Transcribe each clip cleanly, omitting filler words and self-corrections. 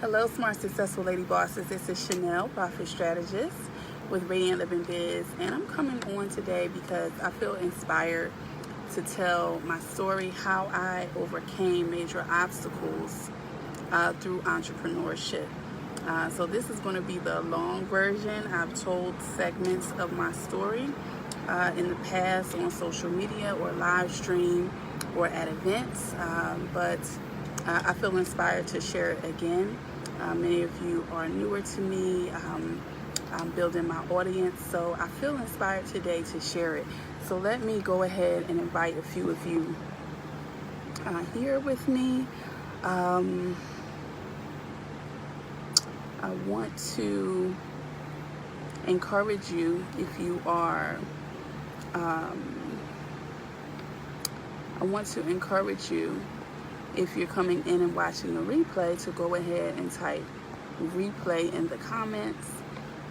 Hello, smart, successful lady bosses. This is Chanel, profit strategist with Radiant Living Biz, and I'm coming on today because I feel inspired to tell my story, how I overcame major obstacles through entrepreneurship. So this is going to be the long version. I've told segments of my story in the past on social media or live stream or at events, but I feel inspired to share it again. Many of you are newer to me. I'm building my audience, so I feel inspired today to share it. So let me go ahead and invite a few of you here with me. I want to encourage you, if you are, if you're coming in and watching the replay, to go ahead and type replay in the comments.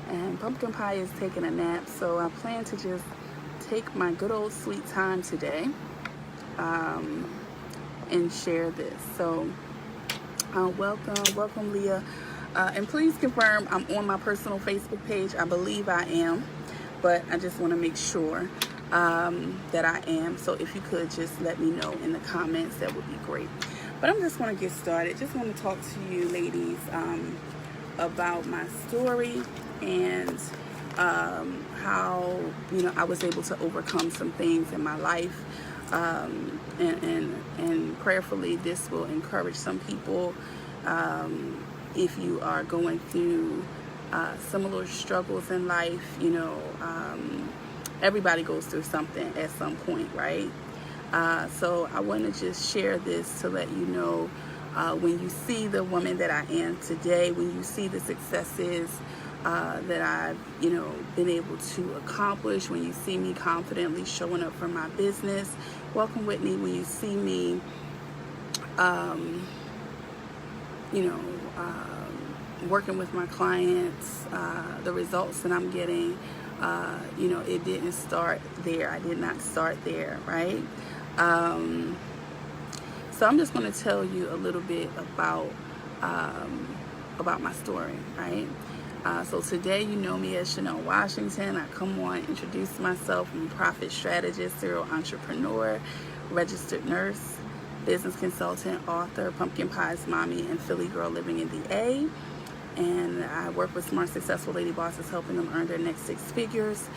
And Pumpkin Pie is taking a nap, so I plan to just take my good old sweet time today and share this. So welcome Leah. And please confirm I'm on my personal Facebook page. I believe I am, but I just want to make sure that I am. So if you could just let me know in the comments, that would be great. But I'm just going to get started. Just want to talk to you ladies about my story and how I was able to overcome some things in my life, and prayerfully this will encourage some people if you are going through similar struggles in life. Everybody goes through something at some point, right? So I want to just share this to let you know, when you see the woman that I am today, when you see the successes that I've been able to accomplish, when you see me confidently showing up for my business, welcome Whitney, when you see me working with my clients, the results that I'm getting, it didn't start there. I did not start there, right? So I'm just going to tell you a little bit about my story, right? So today you know me as Chanel Washington. I come on, introduce myself. I'm a profit strategist, serial entrepreneur, registered nurse, business consultant, author, Pumpkin Pie's mommy, and Philly girl living in the A. And I work with smart, successful lady bosses, helping them earn their next six figures.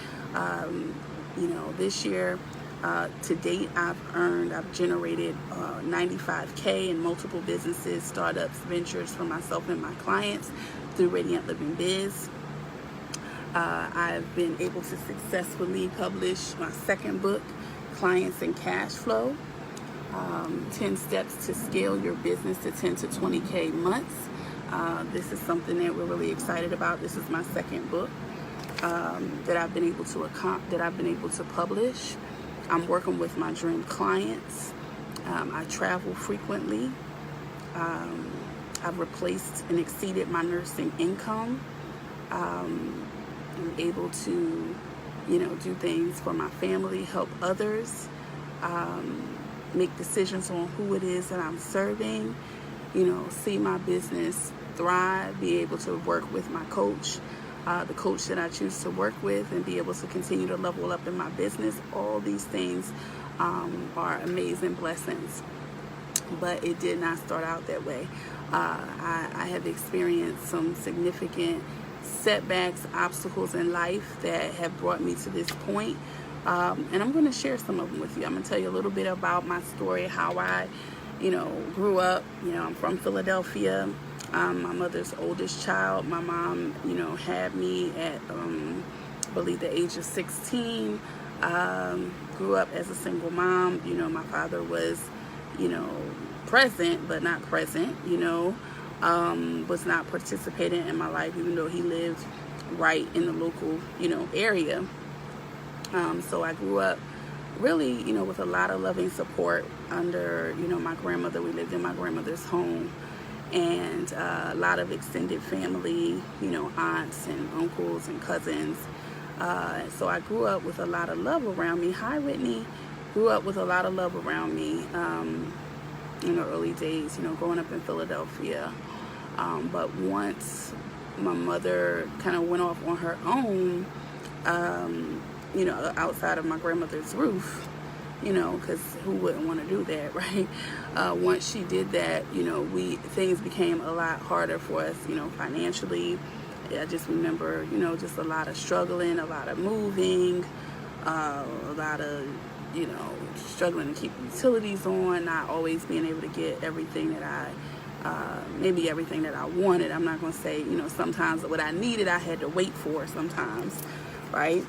This year, to date, I've generated $95K in multiple businesses, startups, ventures for myself and my clients through Radiant Living Biz. I've been able to successfully publish my second book, Clients and Cash Flow, 10 Steps to Scale Your Business to 10 to 20K months. This is something that we're really excited about. This is my second book that I've been able to publish. I'm working with my dream clients. I travel frequently. I've replaced and exceeded my nursing income. I'm able to, do things for my family, help others, make decisions on who it is that I'm serving, see my business thrive, be able to work with my coach, the coach that I choose to work with, and be able to continue to level up in my business. All these things are amazing blessings, but it did not start out that way. I have experienced some significant setbacks, obstacles in life that have brought me to this point, and I'm going to share some of them with you. I'm going to tell you a little bit about my story, how I grew up. I'm from Philadelphia. I'm my mother's oldest child. My mom, had me at, I believe, the age of 16. Grew up as a single mom. My father was, present, but not present, was not participating in my life, even though he lived right in the local, area. So I grew up really, with a lot of loving support under, my grandmother. We lived in my grandmother's home, and a lot of extended family, aunts and uncles and cousins. So I grew up with a lot of love around me. Hi, Whitney. Grew up with a lot of love around me in the early days, growing up in Philadelphia. But once my mother kind of went off on her own, outside of my grandmother's roof, because who wouldn't want to do that, right? Once she did that, things became a lot harder for us, financially. I just remember, just a lot of struggling, a lot of moving, a lot of, struggling to keep utilities on, not always being able to get everything that maybe everything that I wanted. I'm not going to say, sometimes what I needed, I had to wait for sometimes, right?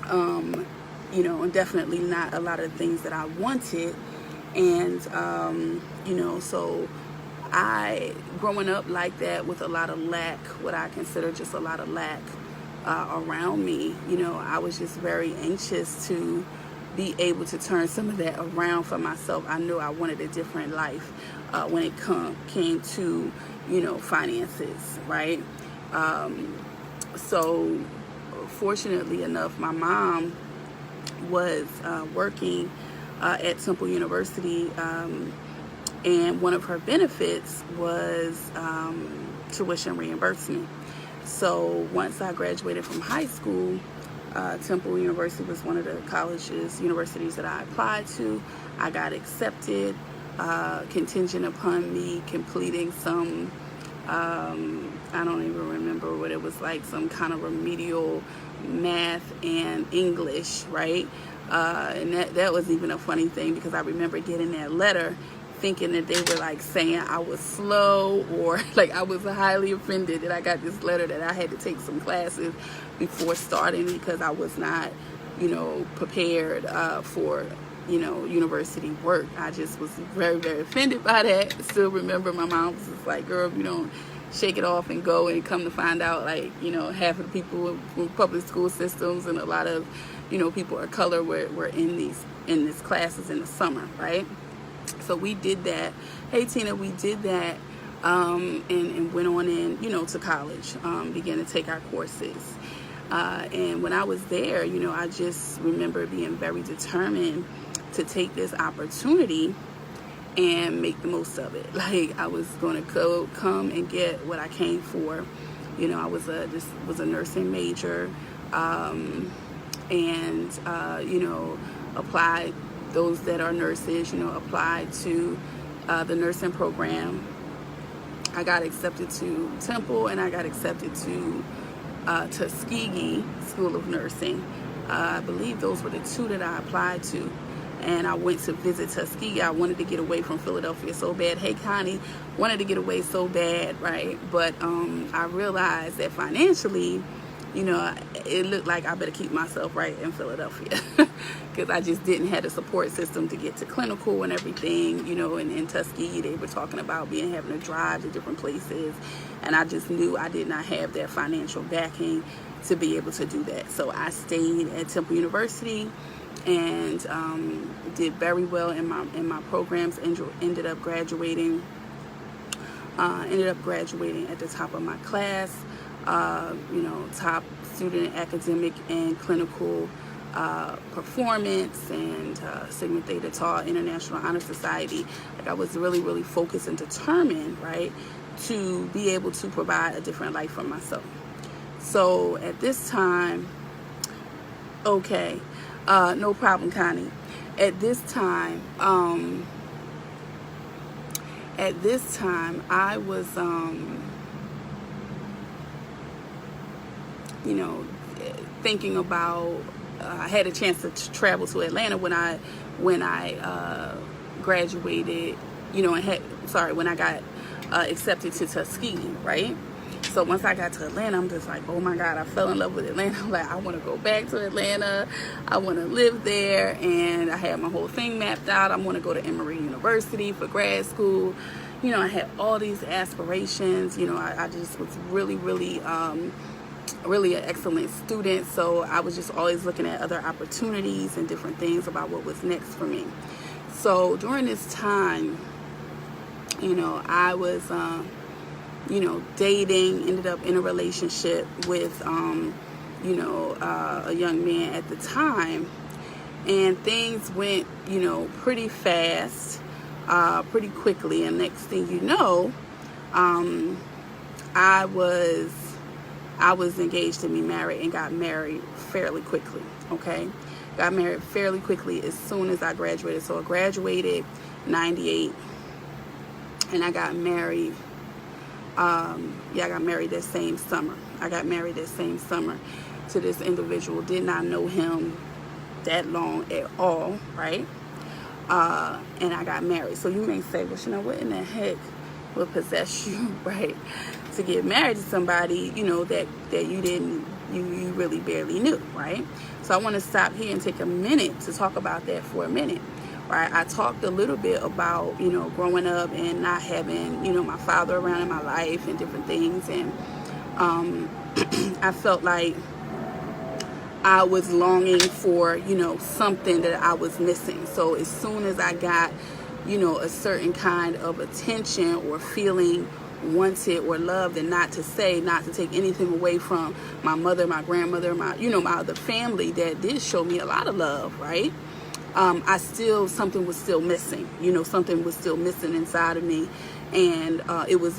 And definitely not a lot of things that I wanted. And, so growing up like that with a lot of lack, what I consider just a lot of lack around me, I was just very anxious to be able to turn some of that around for myself. I knew I wanted a different life when it came to, finances, right? So fortunately enough, my mom was working at Temple University, and one of her benefits was tuition reimbursement. So once I graduated from high school, Temple University was one of the universities that I applied to. I got accepted, contingent upon me completing some, I don't even remember what it was like, some kind of remedial math and English, right? And that was even a funny thing, because I remember getting that letter thinking that they were like saying I was slow, or like I was highly offended that I got this letter that I had to take some classes before starting, because I was not, prepared for, university work. I just was very, very offended by that. Still remember my mom was just like, girl, if you don't shake it off and go, and come to find out, like, half of the people from public school systems and a lot of, people of color were in these classes in the summer, right? So we did that. Hey, Tina, we did that, and went on in, to college, began to take our courses. And when I was there, I just remember being very determined to take this opportunity and make the most of it. Like, I was going to come and get what I came for. I was a nursing major, and applied. Those that are nurses, applied to the nursing program. I got accepted to Temple, and I got accepted to Tuskegee School of Nursing. I believe those were the two that I applied to. And I went to visit Tuskegee. I wanted to get away from Philadelphia so bad. Hey, Connie, wanted to get away so bad, right? But I realized that financially, it looked like I better keep myself right in Philadelphia, because I just didn't have a support system to get to clinical and everything. In Tuskegee, they were talking about having to drive to different places, and I just knew I did not have that financial backing to be able to do that. So I stayed at Temple University and did very well in my programs. Ended up graduating at the top of my class. Top student academic and clinical performance, and Sigma Theta Tau International Honor Society. Like, I was really, really focused and determined, right, to be able to provide a different life for myself. So at this time, okay, no problem, Connie. At this time, I was, thinking about, I had a chance to travel to Atlanta when I graduated, when I got accepted to Tuskegee, right? So once I got to Atlanta, I'm just like, oh my God, I fell in love with Atlanta. I'm like, I want to go back to Atlanta. I want to live there. And I had my whole thing mapped out. I want to go to Emory University for grad school. I had all these aspirations. I just was really, really, really an excellent student. So I was just always looking at other opportunities and different things about what was next for me. So during this time, I was, dating, ended up in a relationship with, a young man at the time, and things went, pretty fast, pretty quickly. And next thing you know, I was engaged to be married and got married fairly quickly, okay? Got married fairly quickly as soon as I graduated. So I graduated 98 and I got married. I got married that same summer. To this individual. Did not know him that long at all, right? And I got married. So you may say, well, you know, what in the heck would possess you, right, to get married to somebody, you know, that you really barely knew, right? So I want to stop here and take a minute to talk about that for a minute, right? I talked a little bit about, you know, growing up and not having, you know, my father around in my life and different things, and I felt like I was longing for, you know, something that I was missing. So as soon as I got, you know, a certain kind of attention or feeling wanted or loved, and not to take anything away from my mother, my grandmother, my other family that did show me a lot of love, right? Something was still missing, you know, something was still missing inside of me. And I was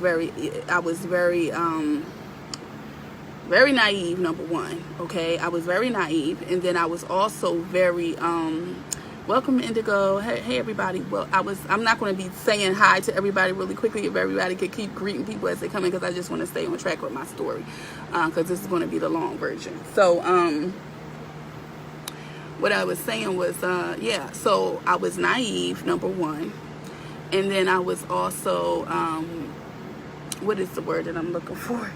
very naive, number one, okay? I was very naive, and then I was also very, welcome Indigo, hey everybody. Well, I'm not going to be saying hi to everybody really quickly if everybody could keep greeting people as they come in, because I just want to stay on track with my story, because this is going to be the long version. So, what I was saying was, so I was naive, number one, and then I was also, what is the word that I'm looking for?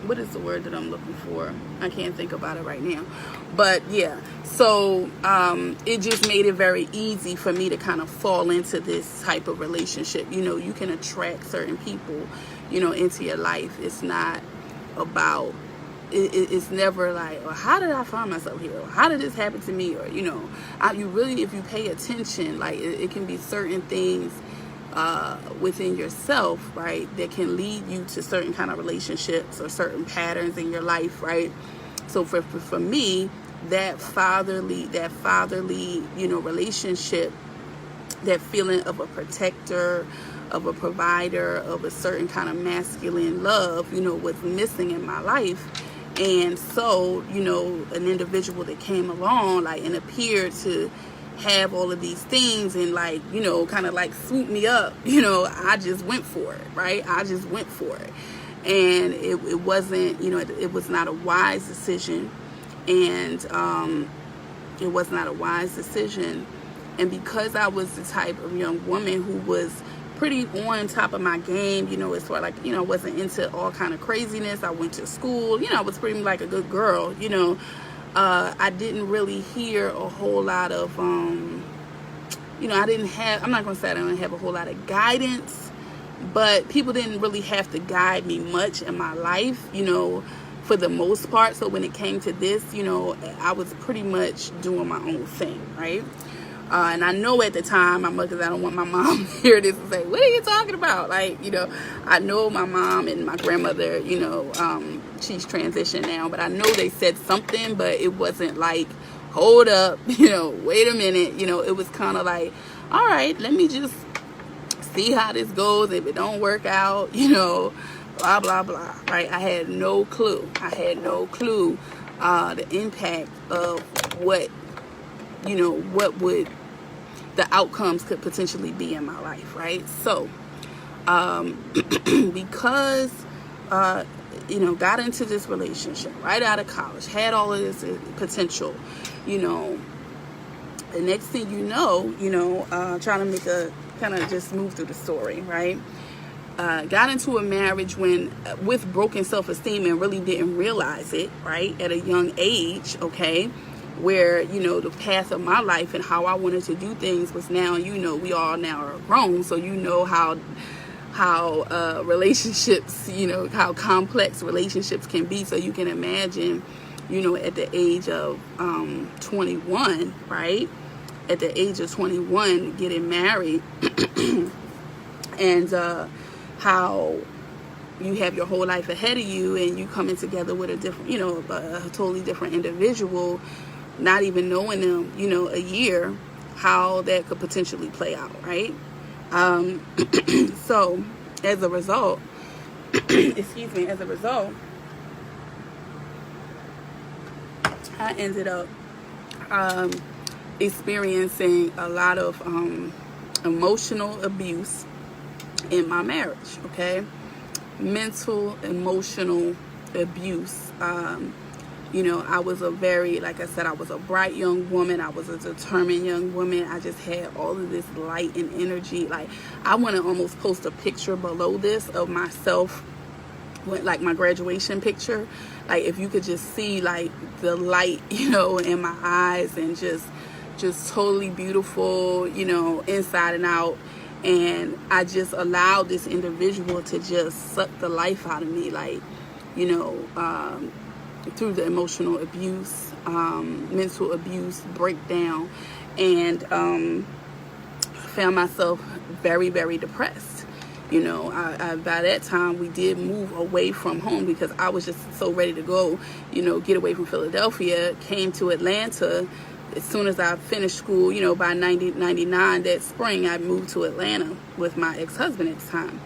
What is the word that I'm looking for? I can't think about it right now. But yeah, so it just made it very easy for me to kind of fall into this type of relationship. You know, you can attract certain people, you know, into your life. It's not about, it's never like, well, how did I find myself here? Or how did this happen to me? Or, you know, you really, if you pay attention, like it can be certain things within yourself, right, that can lead you to certain kind of relationships or certain patterns in your life, right? So for me, that fatherly, you know, relationship, that feeling of a protector, of a provider, of a certain kind of masculine love, you know, was missing in my life. And so, you know, an individual that came along, like, and appeared to have all of these things and, like, you know, kind of like swoop me up, you know, I just went for it, right? I just went for it. And it wasn't, you know, it was not a wise decision. And it was not a wise decision. And because I was the type of young woman who was pretty on top of my game, you know, as far like, you know, I wasn't into all kind of craziness. I went to school, you know, I was pretty like a good girl, you know. I didn't really hear a whole lot of, you know, I'm not going to say I didn't have a whole lot of guidance, but people didn't really have to guide me much in my life, you know, for the most part. So when it came to this, you know, I was pretty much doing my own thing, right? And I know at the time, because I don't want my mom to hear this and say, what are you talking about? Like, you know, I know my mom and my grandmother, you know, she's transitioned now, but I know they said something, but it wasn't like, hold up, you know, wait a minute. You know, it was kind of like, all right, let me just see how this goes. If it don't work out, you know, blah, blah, blah, right? I had no clue. The impact of what, you know, what would the outcomes could potentially be in my life, right? So, because, you know, got into this relationship right out of college, had all of this potential, you know, the next thing you know, trying to make a kind of just move through the story, right? Got into a marriage with broken self-esteem and really didn't realize it, right? At a young age, okay? Where, you know, the path of my life and how I wanted to do things was now, you know, we all now are grown, so you know how relationships, you know, how complex relationships can be. So you can imagine, you know, at the age of 21, right? At the age of 21, getting married and how you have your whole life ahead of you and you coming together with a different, you know, a totally different individual, not even knowing them, you know, a year, how that could potentially play out, right? So as a result, excuse me, as a result, I ended up experiencing a lot of emotional abuse in my marriage, okay? Mental, emotional abuse. You know, I was a very, like I said, I was a bright young woman. I was a determined young woman. I just had all of this light and energy. Like, I want to almost post a picture below this of myself, like my graduation picture. Like, if you could just see, like, the light, you know, in my eyes, and just totally beautiful, you know, inside and out. And I just allowed this individual to just suck the life out of me, like, you know, through the emotional abuse, mental abuse, breakdown, and found myself very, very depressed. You know, I by that time we did move away from home because I was just so ready to go, you know, get away from Philadelphia. Came to Atlanta as soon as I finished school, you know, by 99 that spring. I moved to Atlanta with my ex-husband at the time.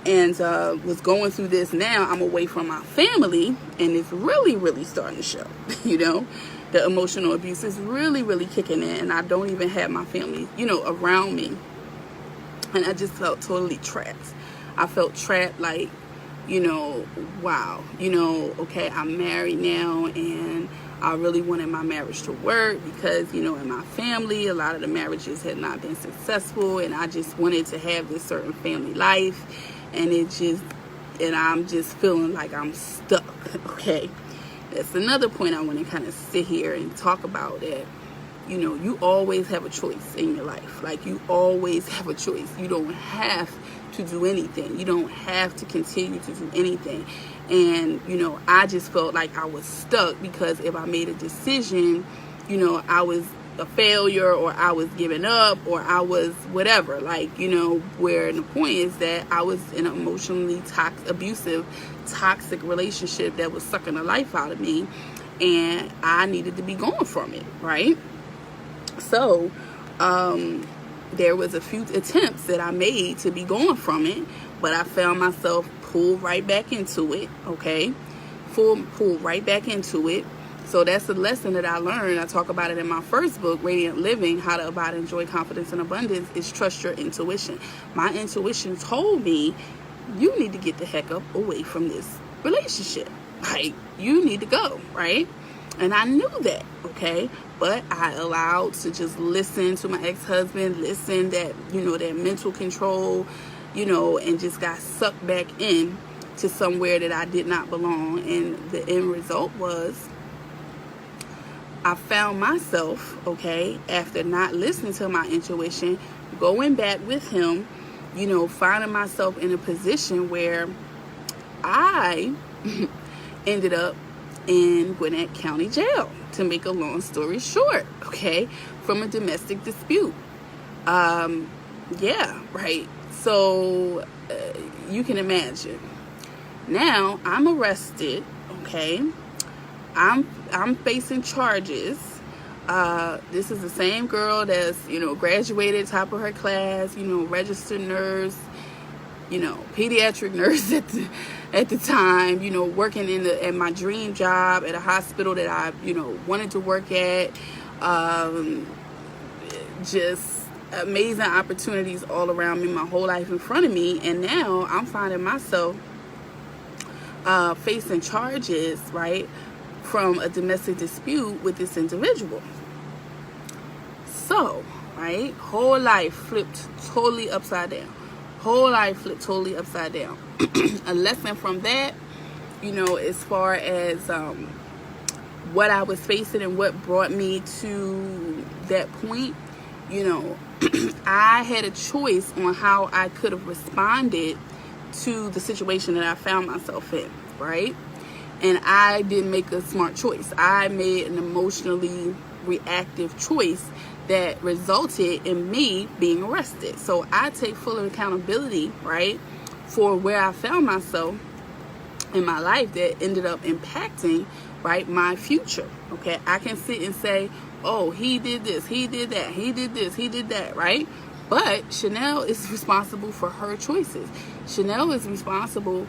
And was going through this. Now I'm away from my family, and it's really, really starting to show. You know, the emotional abuse is really, really kicking in, and I don't even have my family, you know, around me. And I just felt totally trapped. I felt trapped, like, you know, wow, you know, okay, I'm married now, and I really wanted my marriage to work because, you know, in my family, a lot of the marriages had not been successful, and I just wanted to have this certain family life. And I'm just feeling like I'm stuck, okay? That's another point I want to kind of sit here and talk about, that, you know, you always have a choice in your life. Like, you always have a choice. You don't have to do anything. You don't have to continue to do anything. And, you know, I just felt like I was stuck because if I made a decision, you know, I was a failure, or I was giving up, or I was whatever, like, you know, where the point is that I was in an emotionally abusive, toxic relationship that was sucking the life out of me, and I needed to be going from it, right? So there was a few attempts that I made to be going from it, but I found myself pulled right back into it, okay? Pulled right back into it. So that's a lesson that I learned. I talk about it in my first book, Radiant Living, How to Abide in Joy, Confidence, and Abundance, is trust your intuition. My intuition told me, you need to get the heck up away from this relationship. Like, you need to go, right? And I knew that, okay? But I allowed to just listen to my ex-husband, listen that, you know, that mental control, you know, and just got sucked back in to somewhere that I did not belong. And the end result was, I found myself, okay, after not listening to my intuition, going back with him, you know, finding myself in a position where I ended up in Gwinnett County Jail, to make a long story short, okay, from a domestic dispute. Yeah, right. So you can imagine. Now I'm arrested, okay. I'm facing charges. This is the same girl that's, you know, graduated, top of her class, you know, registered nurse, you know, pediatric nurse at the time, you know, working at my dream job at a hospital that I, you know, wanted to work at. Just amazing opportunities all around me, my whole life in front of me. And now I'm finding myself facing charges, right, from a domestic dispute with this individual. So, right, whole life flipped totally upside down. Whole life flipped totally upside down. A lesson from that, you know, as far as what I was facing and what brought me to that point, you know, I had a choice on how I could have responded to the situation that I found myself in, right? And I didn't make a smart choice. I made an emotionally reactive choice that resulted in me being arrested. So I take full accountability, right, for where I found myself in my life that ended up impacting, right, my future. Okay, I can sit and say, oh, he did this, he did that, he did this, he did that, right? But Chanel is responsible for her choices. Chanel is responsible,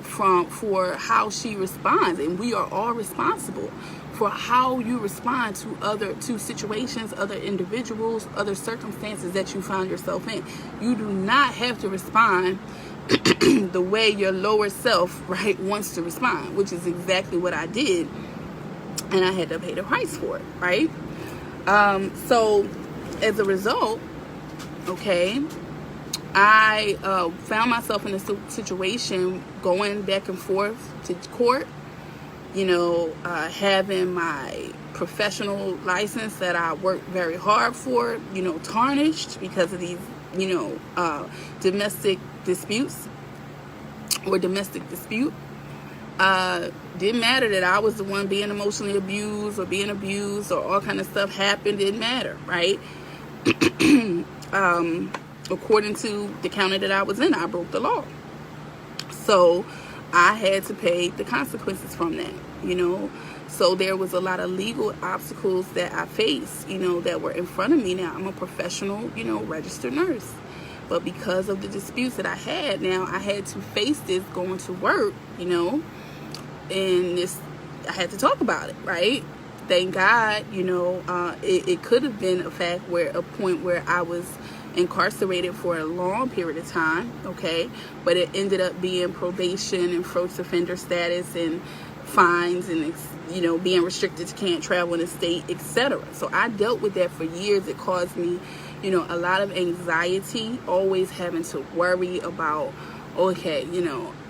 for how she responds, and we are all responsible for how you respond to situations, other individuals, other circumstances that you find yourself in. You do not have to respond the way your lower self, right, wants to respond, which is exactly what I did, and I had to pay the price for it, right? So as a result, okay, I found myself in a situation going back and forth to court, having my professional license that I worked very hard for, tarnished because of these, domestic disputes or domestic dispute. Didn't matter that I was the one being emotionally abused or being abused or all kind of stuff happened. Didn't matter, right? According to the county that I was in, I broke the law. So I had to pay the consequences from that, So there was a lot of legal obstacles that I faced, that were in front of me. Now I'm a professional, registered nurse. But because of the disputes that I had, now I had to face this going to work, and I had to talk about it, right? Thank God, it could have been a point where I was incarcerated for a long period of time, okay? But it ended up being probation and first offender status and fines and, being restricted to can't travel in the state, etc. So I dealt with that for years. It caused me, a lot of anxiety, always having to worry about, okay,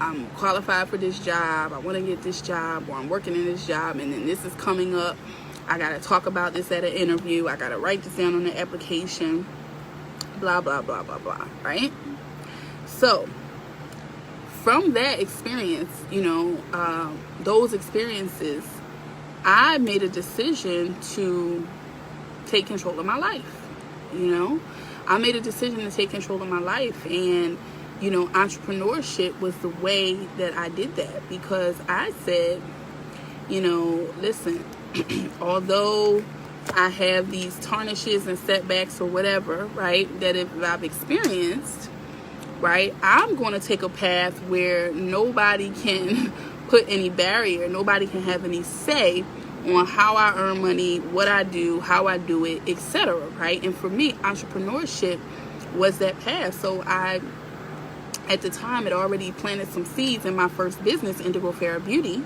I'm qualified for this job, I want to get this job, or I'm working in this job, and then this is coming up. I got to talk about this at an interview. I got to write this down on the application, blah, blah, blah, blah, blah, right? So from that experience, those experiences, I made a decision to take control of my life. I made a decision to take control of my life, and entrepreneurship was the way that I did that, because I said, listen, although I have these tarnishes and setbacks or whatever, right, that if I've experienced, right, I'm going to take a path where nobody can put any barrier, nobody can have any say on how I earn money, what I do, how I do it, etc., right? And for me, entrepreneurship was that path. So I, at the time, had already planted some seeds in my first business, Indigo Fair Beauty,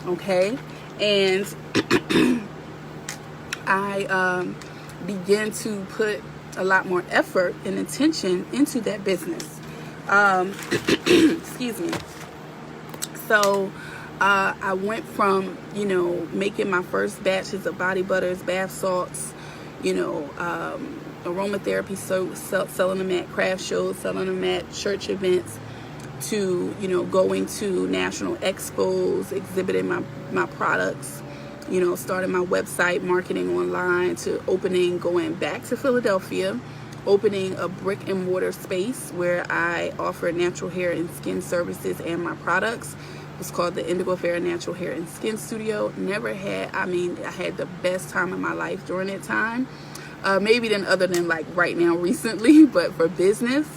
okay? And I began to put a lot more effort and attention into that business. Excuse me. So I went from, making my first batches of body butters, bath salts, aromatherapy soaps, selling them at craft shows, selling them at church events, to, going to national expos, exhibiting my products, starting my website, marketing online, to going back to Philadelphia, opening a brick and mortar space where I offer natural hair and skin services and my products. It was called the Indigo Fair Natural Hair and Skin Studio. I had the best time of my life during that time. Maybe other than like right now recently, but for business,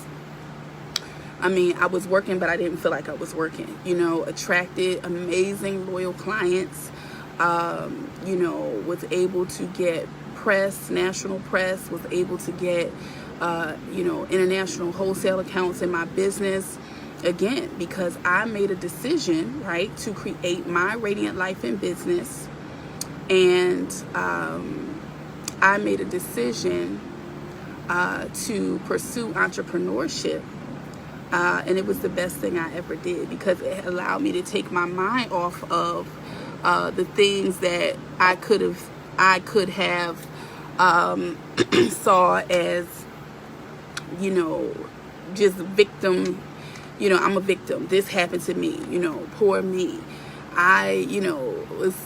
I was working, but I didn't feel like I was working, attracted amazing, loyal clients, was able to get press, national press, was able to get, international wholesale accounts in my business. Again, because I made a decision, right, to create my radiant life in business. And I made a decision to pursue entrepreneurship. And it was the best thing I ever did, because it allowed me to take my mind off of the things that I could have saw as, just victim. I'm a victim. This happened to me, poor me. I, was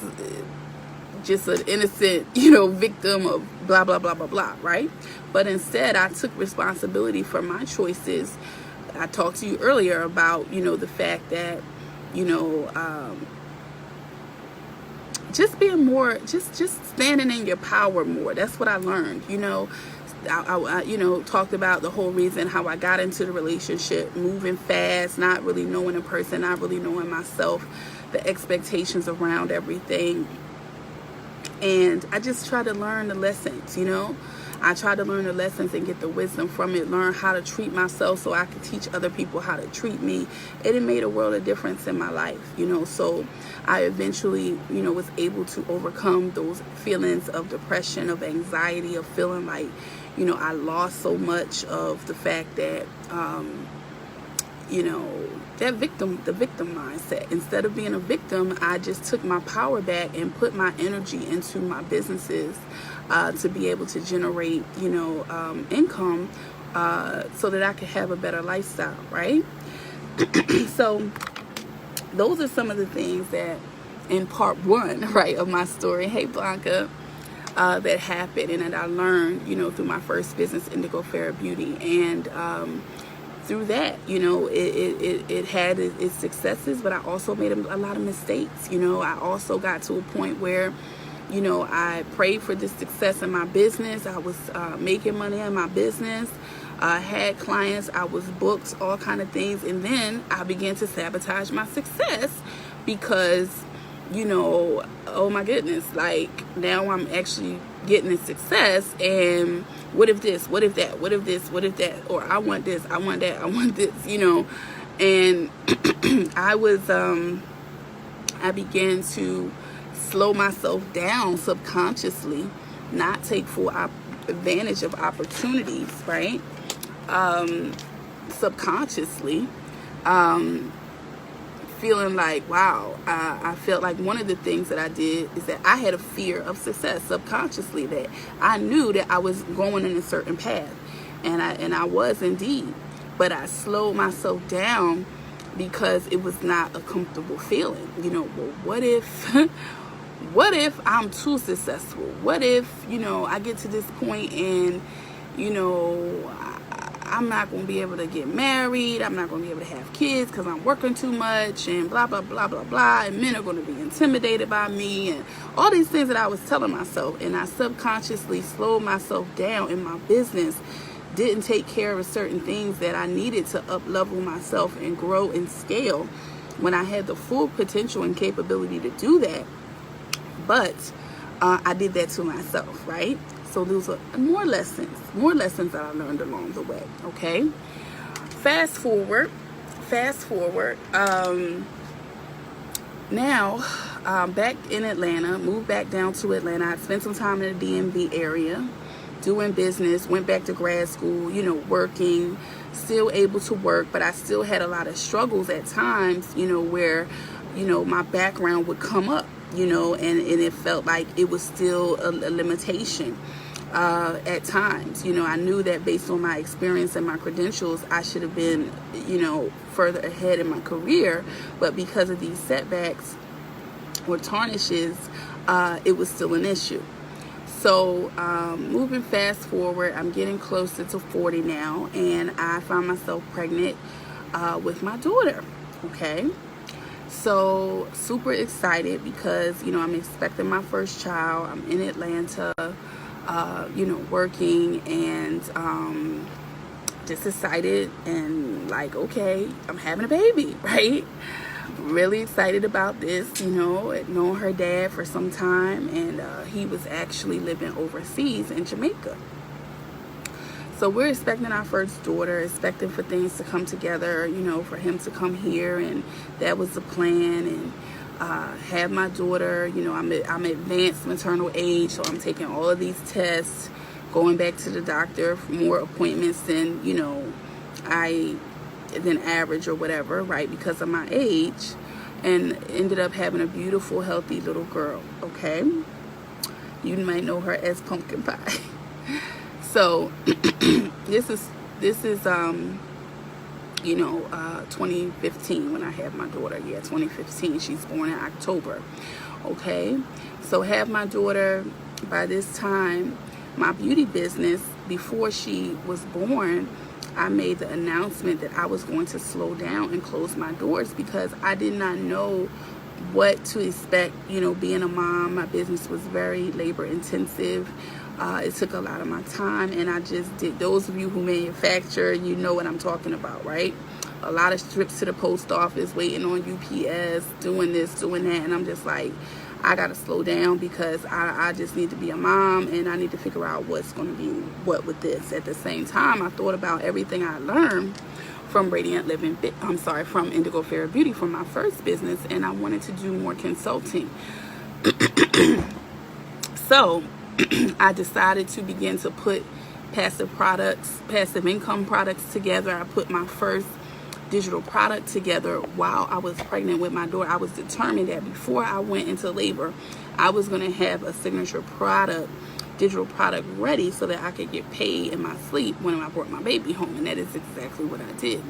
just an innocent, victim of blah, blah, blah, blah, blah, right? But instead, I took responsibility for my choices. I talked to you earlier about, the fact that, just being more, just standing in your power more. That's what I learned, you know, talked about the whole reason how I got into the relationship, moving fast, not really knowing a person, not really knowing myself, the expectations around everything. And I just try to learn the lessons, you know. I try to learn the lessons and get the wisdom from it, learn how to treat myself so I could teach other people how to treat me. And it made a world of difference in my life, you know. So I eventually, you know, was able to overcome those feelings of depression, of anxiety, of feeling like, you know, I lost so much, of the fact that, you know, the victim mindset. Instead of being a victim, I just took my power back and put my energy into my businesses to be able to generate, you know, income so that I could have a better lifestyle, right? So those are some of the things that in part one, right, of my story, hey Blanca, that happened and that I learned, you know, through my first business, Indigo Fair Beauty. And through that, you know, it had its successes, but I also made a lot of mistakes. You know, I also got to a point where, you know, I prayed for this success in my business. I was making money in my business. I had clients, I was booked, all kind of things. And then I began to sabotage my success because, you know, oh my goodness, like now I'm actually getting a success, and what if this, what if that, what if this, what if that, or I want this, I want that, I want this, you know. And I began to slow myself down subconsciously, not take full advantage of opportunities, right? Subconsciously, feeling like, wow, I felt like one of the things that I did is that I had a fear of success subconsciously, that I knew that I was going in a certain path, and I was indeed, but I slowed myself down because it was not a comfortable feeling. You know, well, what if I'm too successful? What if, you know, I get to this point and, you know, I'm not going to be able to get married. I'm not going to be able to have kids because I'm working too much, and blah, blah, blah, blah, blah. And men are going to be intimidated by me, and all these things that I was telling myself. And I subconsciously slowed myself down in my business, didn't take care of certain things that I needed to up-level myself and grow and scale when I had the full potential and capability to do that. But I did that to myself, right? So those are more lessons that I learned along the way, okay? Fast forward. Now, back in Atlanta, moved back down to Atlanta. I spent some time in the DMV area doing business, went back to grad school, you know, working, still able to work, but I still had a lot of struggles at times, you know, where, you know, my background would come up, you know, and it felt like it was still a limitation at times. You know, I knew that based on my experience and my credentials, I should have been, you know, further ahead in my career, but because of these setbacks or tarnishes, it was still an issue. So moving fast forward, I'm getting closer to 40 now, and I found myself pregnant with my daughter, okay? So super excited because, you know, I'm expecting my first child. I'm in Atlanta, you know, working, and just excited and like, okay, I'm having a baby, right? Really excited about this, you know. I'd known her dad for some time, and he was actually living overseas in Jamaica. So we're expecting our first daughter, expecting for things to come together, you know, for him to come here, and that was the plan. And have my daughter, you know, I'm advanced maternal age, so I'm taking all of these tests, going back to the doctor for more appointments than, you know, than average or whatever, right, because of my age, and ended up having a beautiful, healthy little girl, okay? You might know her as Pumpkin Pie. So this is you know, 2015 when I had my daughter. Yeah, 2015. She's born in October. Okay, so have my daughter. By this time, my beauty business, before she was born, I made the announcement that I was going to slow down and close my doors because I did not know what to expect, you know, being a mom. My business was very labor intensive. It took a lot of my time, and I just did. Those of you who manufacture, you know what I'm talking about, right? A lot of trips to the post office, waiting on UPS, doing this, doing that, and I'm just like, I gotta slow down because I just need to be a mom, and I need to figure out what's gonna be what with this. At the same time, I thought about everything I learned from Radiant Living, from Indigo Fair Beauty, from my first business, and I wanted to do more consulting. So I decided to begin to put passive income products together. I put my first digital product together while I was pregnant with my daughter. I was determined that before I went into labor, I was going to have a signature product, digital product ready so that I could get paid in my sleep when I brought my baby home. And that is exactly what I did.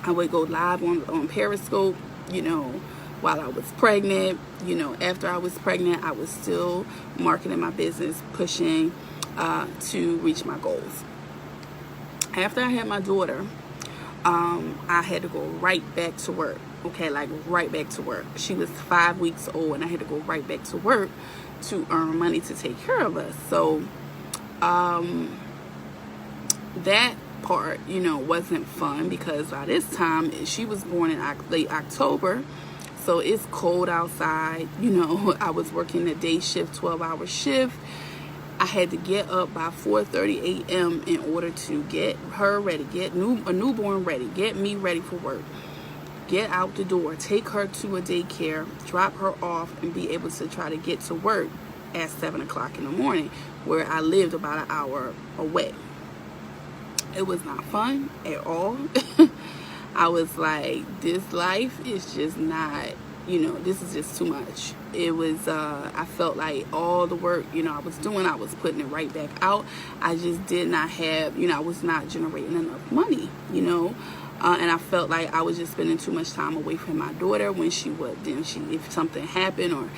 I would go live on Periscope, while I was pregnant. After I was pregnant, I was still marketing my business, pushing to reach my goals. After I had my daughter, I had to go right back to work. Okay, like right back to work. She was 5 weeks old, and I had to go right back to work to earn money to take care of us. So that part, wasn't fun, because by this time she was born in late October. So it's cold outside. I was working a day shift, 12-hour shift. I had to get up by 4:30 a.m. in order to get her ready, get a newborn ready, get me ready for work, get out the door, take her to a daycare, drop her off, and be able to try to get to work at 7 o'clock in the morning, where I lived about an hour away. It was not fun at all. I was like, this life is just not, this is just too much. It was, I felt like all the work, I was doing, I was putting it right back out. I just did not have, I was not generating enough money, and I felt like I was just spending too much time away from my daughter when if something happened, or,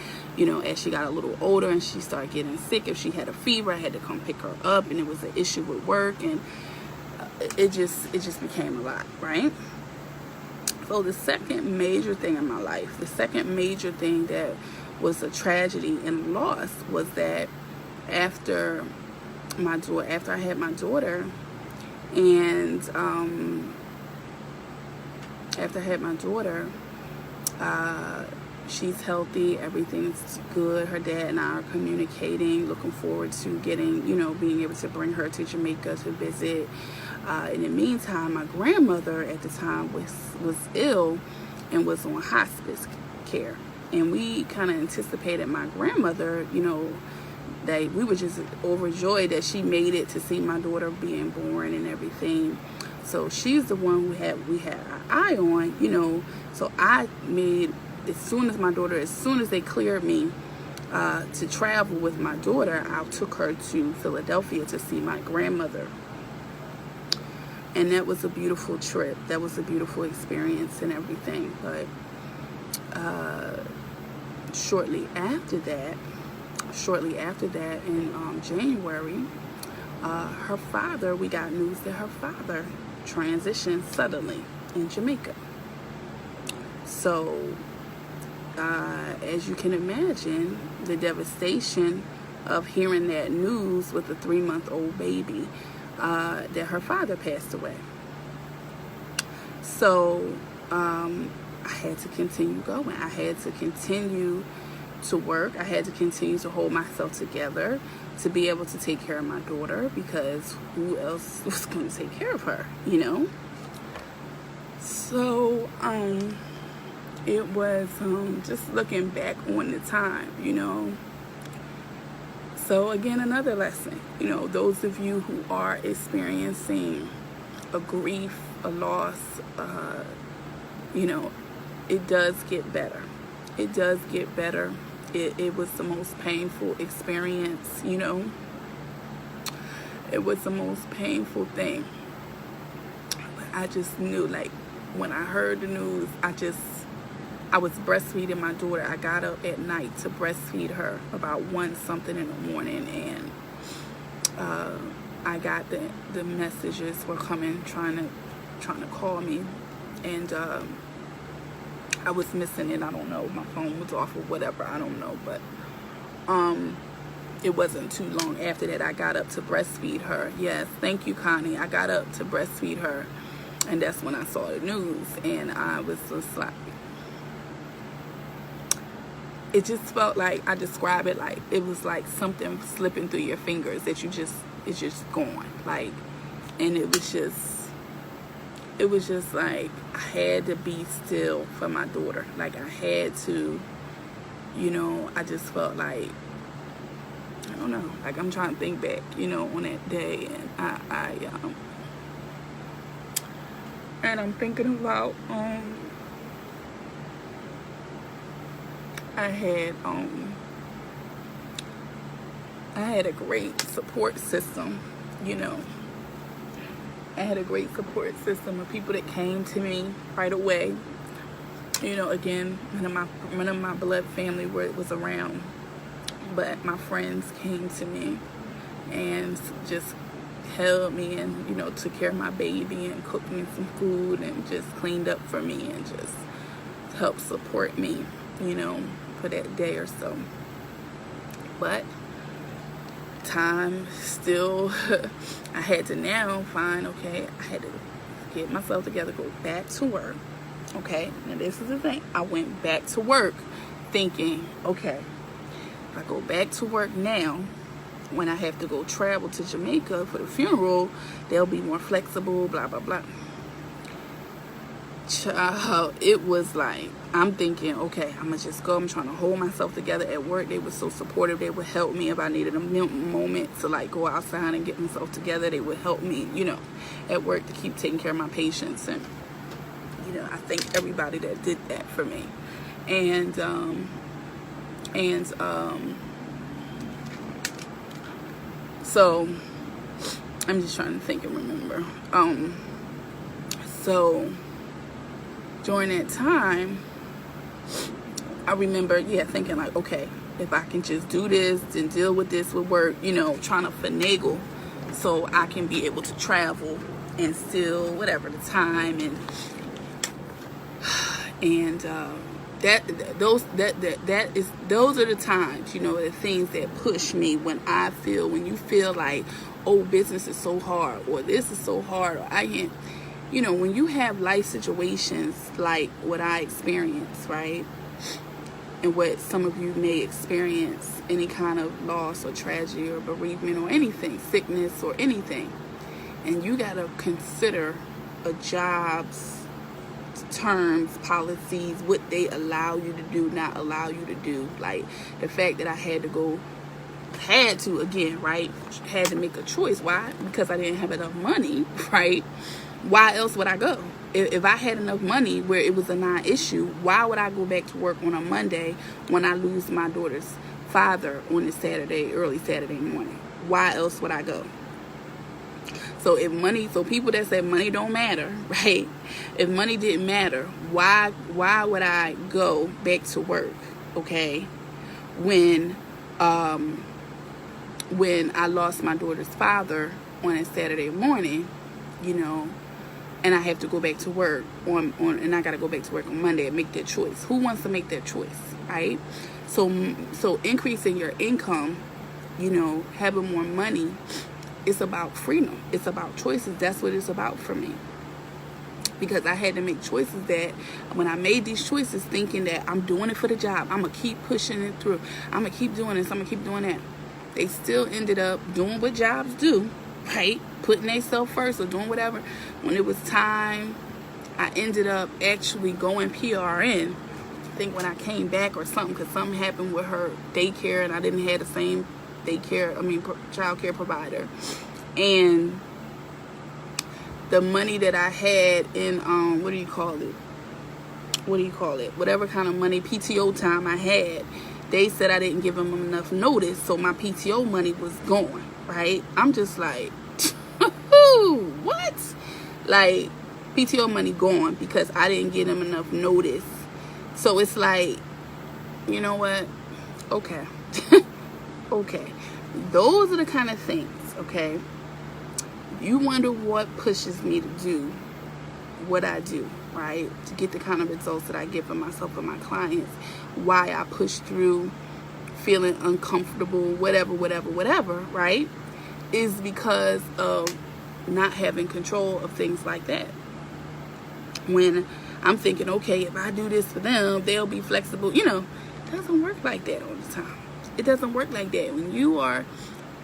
as she got a little older and she started getting sick, if she had a fever, I had to come pick her up, and it was an issue with work, and it just became a lot, right? So the second major thing in my life, the second major thing that was a tragedy and loss, was that after I had my daughter, and she's healthy, everything's good. Her dad and I are communicating, looking forward to getting, being able to bring her to Jamaica to visit. In the meantime, my grandmother at the time was ill and was on hospice care. And we kind of anticipated my grandmother, that we were just overjoyed that she made it to see my daughter being born and everything. So she's the one we had our eye on, So I made, as soon as they cleared me to travel with my daughter, I took her to Philadelphia to see my grandmother. And that was a beautiful trip. That was a beautiful experience and everything. But shortly after that, in January, we got news that her father transitioned suddenly in Jamaica. So, as you can imagine, the devastation of hearing that news with a 3-month-old baby, that her father passed away. So I had to continue going. I had to continue to work. I had to continue to hold myself together to be able to take care of my daughter, because who else was going to take care of her, So it was just looking back on the time, So again, another lesson, those of you who are experiencing a grief, a loss, it does get better. It does get better. It was the most painful experience, It was the most painful thing. But I just knew, like, when I heard the news, I was breastfeeding my daughter. I got up at night to breastfeed her about 1-something in the morning, and I got the messages were coming, trying to call me, and I was missing it. I don't know. My phone was off or whatever. I don't know, but it wasn't too long after that I got up to breastfeed her. Yes, thank you, Connie. I got up to breastfeed her, and that's when I saw the news, and I was just like, it just felt like, I describe it like it was like something slipping through your fingers that it's just gone, like, and it was just like I had to be still for my daughter. Like I had to, you know, I just felt like, I don't know, like I'm trying to think back, you know, on that day, and I'm thinking about I had a great support system, you know. I had a great support system of people that came to me right away. You know, again, none of my blood family was around, but my friends came to me and just held me and, you know, took care of my baby and cooked me some food and just cleaned up for me and just helped support me, you know, for that day or so. But time still, I had to now find, okay, I had to get myself together, go back to work. Okay, now this is the thing. I went back to work thinking, okay, if I go back to work now, when I have to go travel to Jamaica for the funeral, they'll be more flexible, blah, blah, blah. Child, it was like, I'm thinking, okay, I'm gonna just go. I'm trying to hold myself together at work. They were so supportive. They would help me if I needed a moment to like go outside and get myself together. They would help me, you know, at work to keep taking care of my patients. And, you know, I thank everybody that did that for me. And so I'm just trying to think and remember. So during that time, I remember, thinking like, okay, if I can just do this and deal with this with work, you know, trying to finagle so I can be able to travel and still whatever the time those are the times, you know, the things that push me when you feel like, oh, business is so hard, or this is so hard, or I can't. You know, when you have life situations like what I experienced, right? And what some of you may experience, any kind of loss or tragedy or bereavement or anything, sickness or anything. And you got to consider a job's terms, policies, what they allow you to do, not allow you to do. Like the fact that I had to make a choice. Why? Because I didn't have enough money, right? Why else would I go? If I had enough money where it was a non-issue, why would I go back to work on a Monday when I lose my daughter's father on a early Saturday morning? Why else would I go? So people that say money don't matter, right? If money didn't matter, why would I go back to work, okay? When I lost my daughter's father on a Saturday morning, you know, and I have to go back to work and I got to go back to work on Monday and make that choice. Who wants to make that choice, right? So increasing your income, you know, having more money, it's about freedom. It's about choices. That's what it's about for me. Because I had to make choices that when I made these choices thinking that I'm doing it for the job, I'm going to keep pushing it through, I'm going to keep doing this, I'm going to keep doing that. They still ended up doing what jobs do, right? Putting themselves first or doing whatever. When it was time, I ended up actually going PRN. I think when I came back or something, because something happened with her daycare and I didn't have the same child care provider. And the money that I had in, whatever kind of money, PTO time I had, they said I didn't give them enough notice, so my PTO money was gone, right? I'm just like, what? Like, PTO money gone because I didn't give them enough notice. So it's like, you know what? Okay. Okay. Those are the kind of things, okay? You wonder what pushes me to do what I do, right? To get the kind of results that I get for myself and my clients. Why I push through feeling uncomfortable, whatever, right, is because of not having control of things like that. When I'm thinking, okay, if I do this for them, they'll be flexible. It doesn't work like that all the time. It doesn't work like that. When you are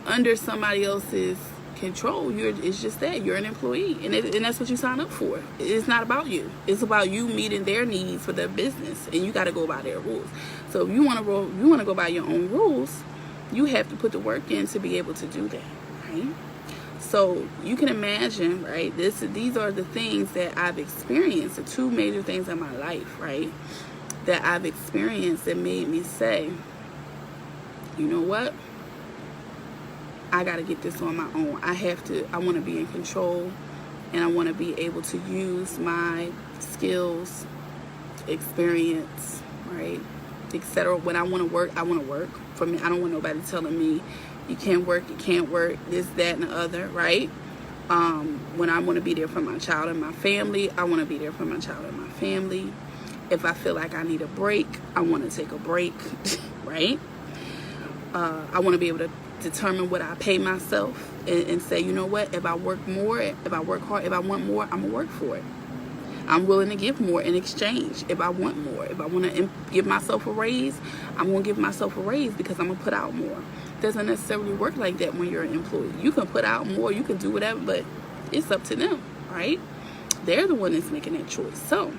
under somebody else's control, it's just that you're an employee, and that's what you sign up for. It's not about you. It's about you meeting their needs for their business, and you got to go by their rules. So if you want to go by your own rules, you have to put the work in to be able to do that, right? So you can imagine, right? These are the things that I've experienced, the two major things in my life, right, that I've experienced that made me say, you know what? I got to get this on my own. I want to be in control, and I want to be able to use my skills, experience, right, etc. When I want to work, I want to work. For me, I don't want nobody telling me you can't work, this, that, and the other, right? When I want to be there for my child and my family, I want to be there for my child and my family. If I feel like I need a break, I want to take a break, right? I want to be able to determine what I pay myself and say, you know what, if I work more, if I work hard, if I want more, I'm going to work for it. I'm willing to give more in exchange if I want more. If I want to give myself a raise, I'm going to give myself a raise because I'm going to put out more. It doesn't necessarily work like that when you're an employee. You can put out more, you can do whatever, but it's up to them, right? They're the one that's making that choice. So,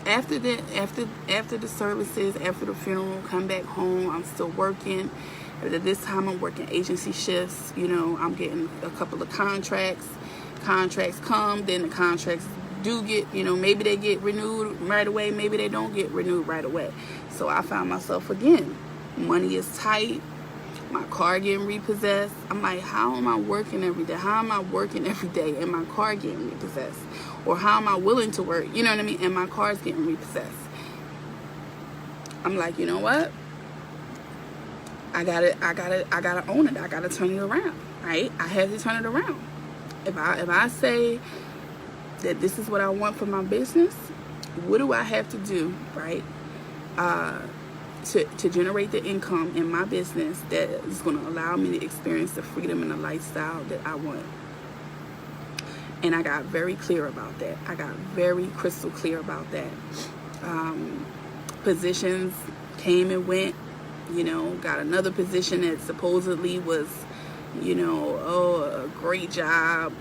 after the services, after the funeral, come back home, I'm still working. At this time, I'm working agency shifts. I'm getting a couple of contracts. Contracts come, then the contracts do get, maybe they get renewed right away, maybe they don't get renewed right away. So I found myself again, money is tight, my car getting repossessed. I'm like, how am I working every day? How am I working every day and my car getting repossessed? Or how am I willing to work, you know what I mean, and my car's getting repossessed? I'm like, you know what? I gotta own it. I gotta turn it around, right? I have to turn it around. If I say that this is what I want for my business, what do I have to do, right? To generate the income in my business that is going to allow me to experience the freedom and the lifestyle that I want. And I got very clear about that. I got very crystal clear about that. Positions came and went. Got another position that supposedly was, a great job,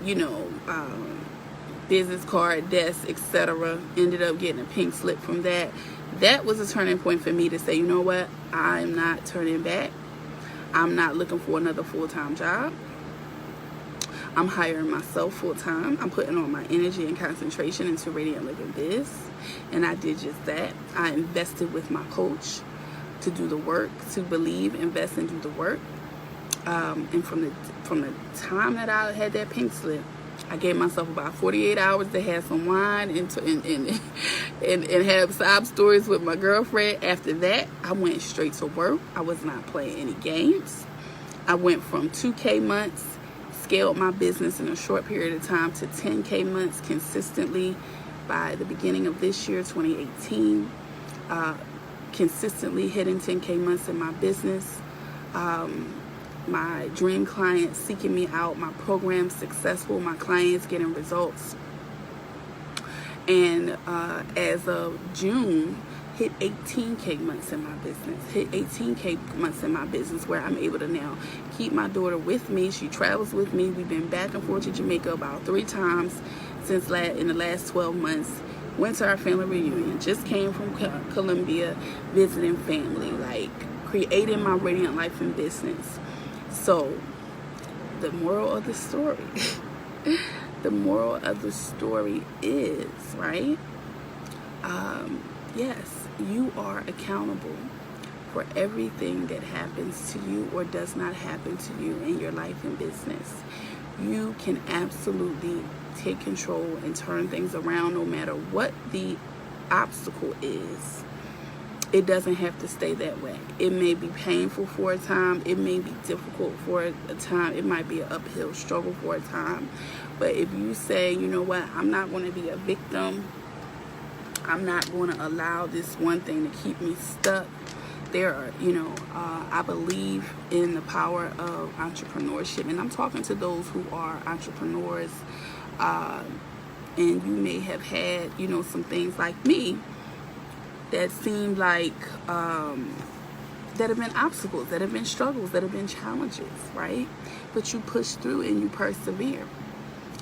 business card, desk, etc. Ended up getting a pink slip from that. That was a turning point for me to say, you know what? I'm not turning back. I'm not looking for another full-time job. I'm hiring myself full-time. I'm putting all my energy and concentration into Radiant Living Biz. And I did just that. I invested with my coach to do the work, to believe, invest, and do the work. And from the time that I had that pink slip, I gave myself about 48 hours to have some wine and have sob stories with my girlfriend. After that, I went straight to work. I was not playing any games. I went from 2K months, scaled my business in a short period of time, to 10K months consistently by the beginning of this year, 2018. Consistently hitting 10K months in my business. My dream clients seeking me out, my program successful, my clients getting results. And as of June, hit 18K months in my business, where I'm able to now keep my daughter with me. She travels with me. We've been back and forth to Jamaica about 3 times in the last 12 months. Went to our family reunion. Just came from Colombia visiting family, like creating my radiant life and business. So the moral of the story, is, right? Yes, you are accountable for everything that happens to you or does not happen to you in your life and business. You can absolutely take control and turn things around no matter what the obstacle is. It doesn't have to stay that way. It may be painful for a time. It may be difficult for a time. It might be an uphill struggle for a time. But if you say, you know what, I'm not going to be a victim I'm not going to allow this one thing to keep me stuck. There are, I believe in the power of entrepreneurship, and I'm talking to those who are entrepreneurs, and you may have had, some things like me that seem like, that have been obstacles, that have been struggles, that have been challenges, right? But you push through and you persevere.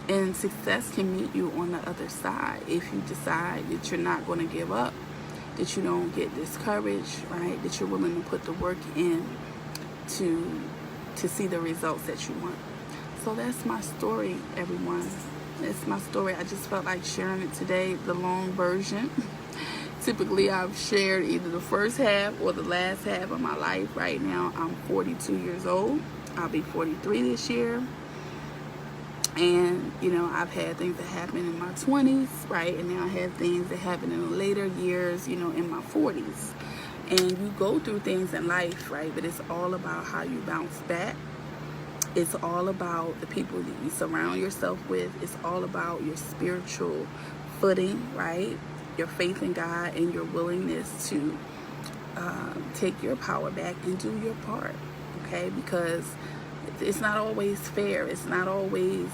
And success can meet you on the other side if you decide that you're not going to give up, that you don't get discouraged, right? That you're willing to put the work in to see the results that you want. So that's my story, everyone. That's my story. I just felt like sharing it today, the long version. Typically, I've shared either the first half or the last half of my life. Right now, I'm 42 years old. I'll be 43 this year. And, I've had things that happened in my 20s, right? And now I have things that happen in the later years, in my 40s. And you go through things in life, right? But it's all about how you bounce back. It's all about the people that you surround yourself with. It's all about your spiritual footing, right? Your faith in God and your willingness to take your power back and do your part, okay? Because it's not always fair. It's not always,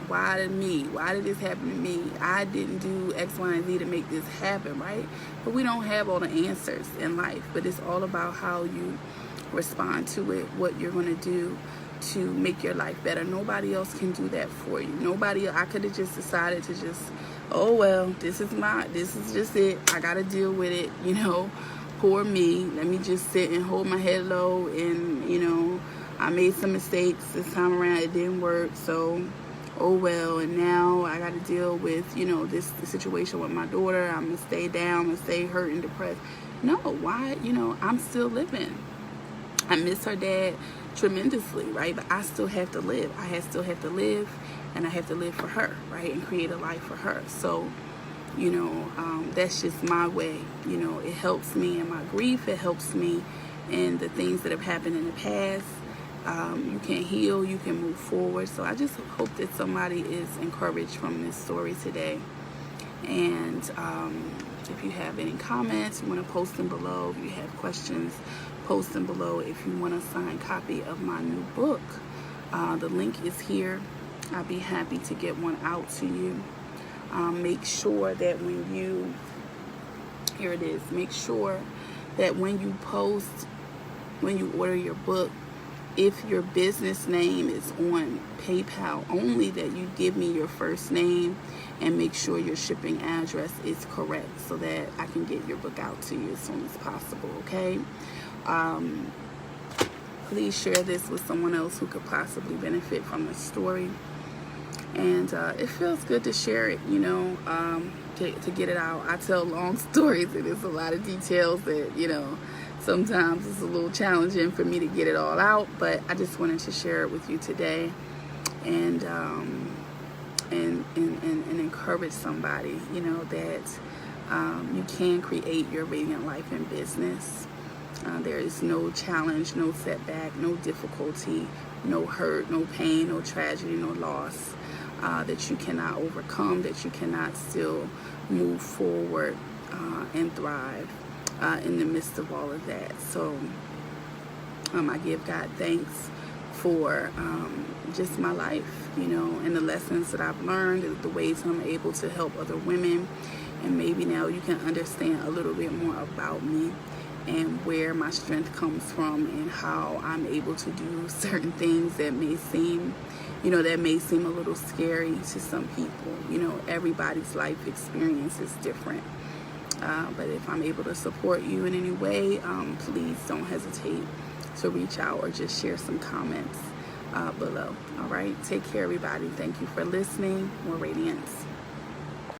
why did me? Why did this happen to me? I didn't do X, Y, and Z to make this happen, right? But we don't have all the answers in life. But it's all about how you respond to it, what you're going to do to make your life better. Nobody else can do that for you. I could have just decided to just, oh, well, this is just it. I got to deal with it, poor me. Let me just sit and hold my head low and, I made some mistakes this time around. It didn't work. So, oh well. And now I got to deal with, this situation with my daughter. I'm going to stay down. I'm going to stay hurt and depressed. No, why? I'm still living. I miss her dad tremendously, right? But I still have to live. Still have to live, and I have to live for her, right? And create a life for her. So, that's just my way. It helps me in my grief. It helps me in the things that have happened in the past. You can heal, you can move forward. So I just hope that somebody is encouraged from this story today. And if you have any comments, you want to post them below. If you have questions, post them below. If you want a signed copy of my new book, the link is here. I'd be happy to get one out to you. Make sure that make sure that when you post, when you order your book, if your business name is on PayPal only, that you give me your first name and make sure your shipping address is correct so that I can get your book out to you as soon as possible, okay? Please share this with someone else who could possibly benefit from this story. And it feels good to share it, to get it out. I tell long stories, and there's a lot of details that, sometimes it's a little challenging for me to get it all out, but I just wanted to share it with you today, and encourage somebody, that you can create your radiant life in business. There is no challenge, no setback, no difficulty, no hurt, no pain, no tragedy, no loss that you cannot overcome, that you cannot still move forward and thrive in the midst of all of that. So I give God thanks for just my life, and the lessons that I've learned, the ways I'm able to help other women. And maybe now you can understand a little bit more about me and where my strength comes from and how I'm able to do certain things that may seem, a little scary to some people. Everybody's life experience is different. But if I'm able to support you in any way, please don't hesitate to reach out or just share some comments below. All right. Take care, everybody. Thank you for listening. More radiance.